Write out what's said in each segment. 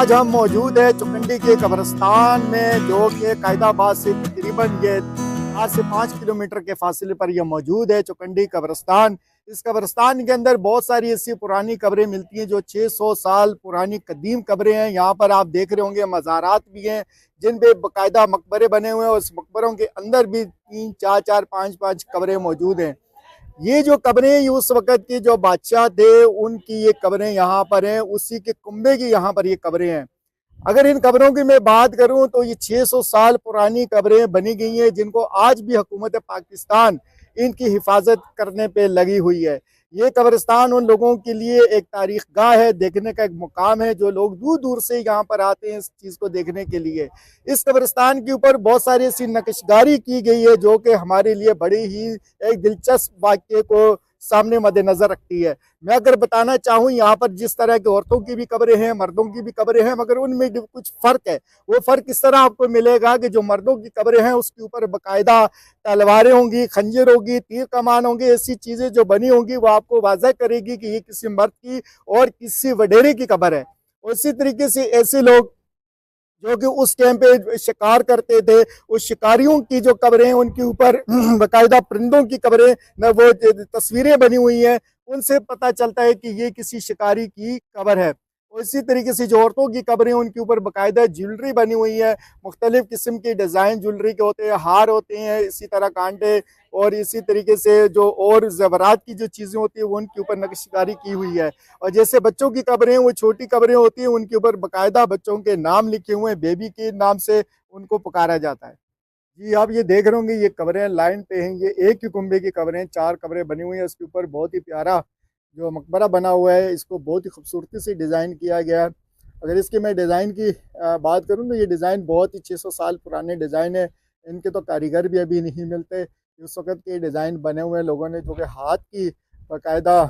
आज हम मौजूद है चुकंडी के कब्रिस्तान में, जो कि कायदाबाद से तकरीबन ये 4 से 5 किलोमीटर के फासले पर यह मौजूद है चुकंडी कब्रिस्तान। इस कब्रिस्तान के अंदर बहुत सारी ऐसी पुरानी कब्रें मिलती हैं जो 600 साल पुरानी कदीम कब्रें हैं। यहाँ पर आप देख रहे होंगे मज़ारात भी हैं जिन पे बाकायदा मकबरे बने हुए हैं और उस मकबरों के अंदर भी 3 4 4 5 5 कब्रें मौजूद हैं। ये जो कब्रें ये उस वक़्त के जो बादशाह थे उनकी ये कब्रें यहाँ पर हैं, उसी के कुंबे की यहाँ पर ये कब्रें हैं। अगर इन कब्रों की मैं बात करूं तो ये 600 साल पुरानी कब्रें बनी गई हैं जिनको आज भी हुकूमत पाकिस्तान इनकी हिफाजत करने पे लगी हुई है। ये कब्रिस्तान उन लोगों के लिए एक तारीख गाह है, देखने का एक मुकाम है, जो लोग दूर दूर से यहाँ पर आते हैं इस चीज़ को देखने के लिए। इस कब्रिस्तान के ऊपर बहुत सारी ऐसी नक्शगारी की गई है जो कि हमारे लिए बड़ी ही एक दिलचस्प वाक़ये को सामने मद्देनजर रखती है। मैं अगर बताना चाहूँ, यहाँ पर जिस तरह की औरतों की भी कब्रें हैं, मर्दों की भी कब्रें हैं, मगर उनमें कुछ फ़र्क है। वो फ़र्क इस तरह आपको मिलेगा कि जो मर्दों की कब्रें हैं उसके ऊपर बाकायदा तलवारें होंगी, खंजर होगी, तीर कमान होंगे, ऐसी चीज़ें जो बनी होंगी वो आपको वाज़ह करेगी कि ये किसी मर्द की और किसी वडेरे की कब्र है। और इसी तरीके से ऐसे लोग जो कि उस टाइम पे शिकार करते थे, उस शिकारियों की जो कब्रें हैं उनके ऊपर बाकायदा परिंदों की कब्रें न वो तस्वीरें बनी हुई हैं, उनसे पता चलता है कि ये किसी शिकारी की कब्र है। और इसी तरीके से जो औरतों की कब्रें हैं उनके ऊपर बाकायदा ज्वेलरी बनी हुई है, मुख्तलिफ किस्म के डिज़ाइन ज्वेलरी के होते हैं, हार होते हैं, इसी तरह कांटे और इसी तरीके से जो और ज़ेवरात की जो चीज़ें होती हैं वो उनके ऊपर नक्शकारी की हुई है। और जैसे बच्चों की कब्रें वो छोटी कब्रें होती हैं, उनके ऊपर बाकायदा बच्चों के नाम लिखे हुए हैं, बेबी के नाम से उनको पुकारा जाता है। जी, आप ये देख रहे होंगे ये कब्रें लाइन पे हैं, ये एक ही कुंबे की कब्रें, 4 कब्रें बनी हुई हैं। इसके ऊपर बहुत ही प्यारा जो मकबरा बना हुआ है, इसको बहुत ही खूबसूरती से डिज़ाइन किया गया है। अगर इसकी मैं डिज़ाइन की बात करूँ तो ये डिज़ाइन बहुत ही 600 साल पुराने डिज़ाइन है। इनके तो कारीगर भी अभी नहीं मिलते। उस वक़्त के डिज़ाइन बने हुए हैं लोगों ने, जो कि हाथ की बाकायदा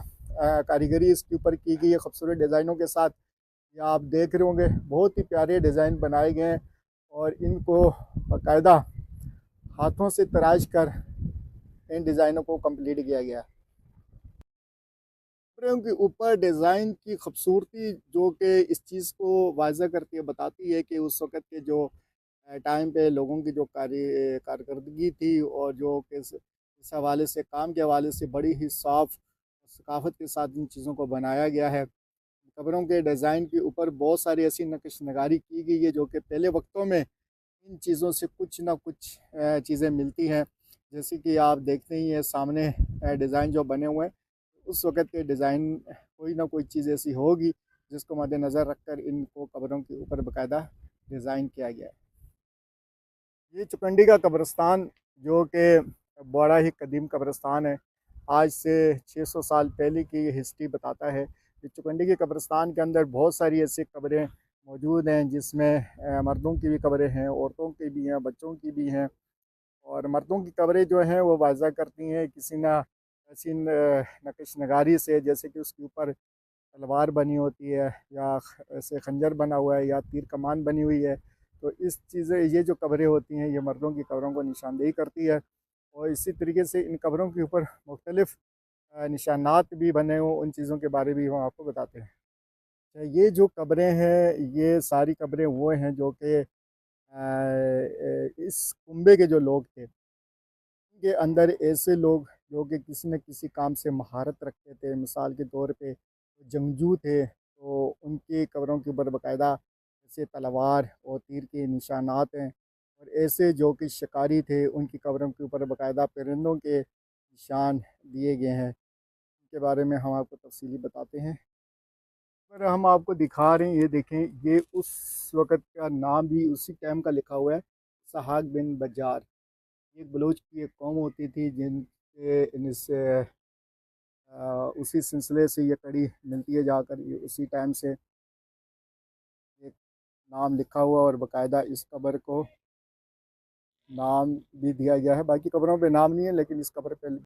कारीगरी इसके ऊपर की गई है खूबसूरत डिज़ाइनों के साथ। या आप देख रहे होंगे बहुत ही प्यारे डिज़ाइन बनाए गए हैं और इनको बाकायदा हाथों से तराश कर इन डिज़ाइनों को कंप्लीट किया गया है। कपड़ों के ऊपर डिज़ाइन की खूबसूरती जो कि इस चीज़ को वाज़ह करती है, बताती है कि उस वक़्त के जो टाइम पे लोगों की जो कारकर्दगी थी और जो कि इस हवाले से काम के हवाले से बड़ी ही साफ़ सकाफ़त के साथ इन चीज़ों को बनाया गया है। कब्रों के डिज़ाइन के ऊपर बहुत सारी ऐसी नक्श नगारी की गई है जो कि पहले वक्तों में इन चीज़ों से कुछ ना कुछ चीज़ें मिलती हैं। जैसे कि आप देखते ही हैं सामने डिज़ाइन जो बने हुए हैं, उस वक़्त के डिज़ाइन कोई ना कोई चीज़ ऐसी होगी जिसको मद्देनज़र रखकर इनको कब्रों के ऊपर बाकायदा डिज़ाइन किया गया है। ये चुकंडी का कब्रिस्तान जो कि बड़ा ही कदीम कब्रिस्तान है, आज से 600 साल पहले की हिस्ट्री बताता है कि चुकंडी के कब्रिस्तान के अंदर बहुत सारी ऐसी कब्रें मौजूद हैं जिसमें मर्दों की भी कब्रें हैं, औरतों की भी हैं, बच्चों की भी हैं। और मर्दों की कब्रें जो हैं वो वाज़ा करती हैं किसी ना ऐसी नक्श नगारी से, जैसे कि उसके ऊपर तलवार बनी होती है या ऐसे खंजर बना हुआ है या तीर कमान बनी हुई है। तो इस चीज़ें ये जो कब्रें होती हैं ये मर्दों की कब्रों को निशानदेही करती है। और इसी तरीके से इन कब्रों के ऊपर मुख्तलिफ़ निशानात भी बने हों, उन चीज़ों के बारे में हम आपको बताते हैं। ये जो कब्रें हैं ये सारी कब्रें वो हैं जो कि इस कुंबे के जो लोग थे, के अंदर ऐसे लोग जो कि किसी न किसी काम से महारत रखते थे। मिसाल के तौर पे जंगजू थे, तो उनकी कब्रों के ऊपर बाकायदा ऐसे तलवार और तीर के निशानात हैं। और ऐसे जो कि शिकारी थे उनकी कब्रों के ऊपर बाकायदा परिंदों के निशान दिए गए हैं। इनके बारे में हम आपको तफसीली बताते हैं। पर हम आपको दिखा रहे हैं, ये देखें, ये उस वक़्त का नाम भी उसी टाइम का लिखा हुआ है, सहाक बिन बजार। ये बलूच की एक कौम होती थी जिनके इनसे उसी सिलसिले से ये कड़ी मिलती है जाकर, ये उसी टाइम से एक नाम लिखा हुआ और बाकायदा इस कब्र को नाम भी दिया गया है। बाकी कब्रों पे नाम नहीं है लेकिन इस कब्र पे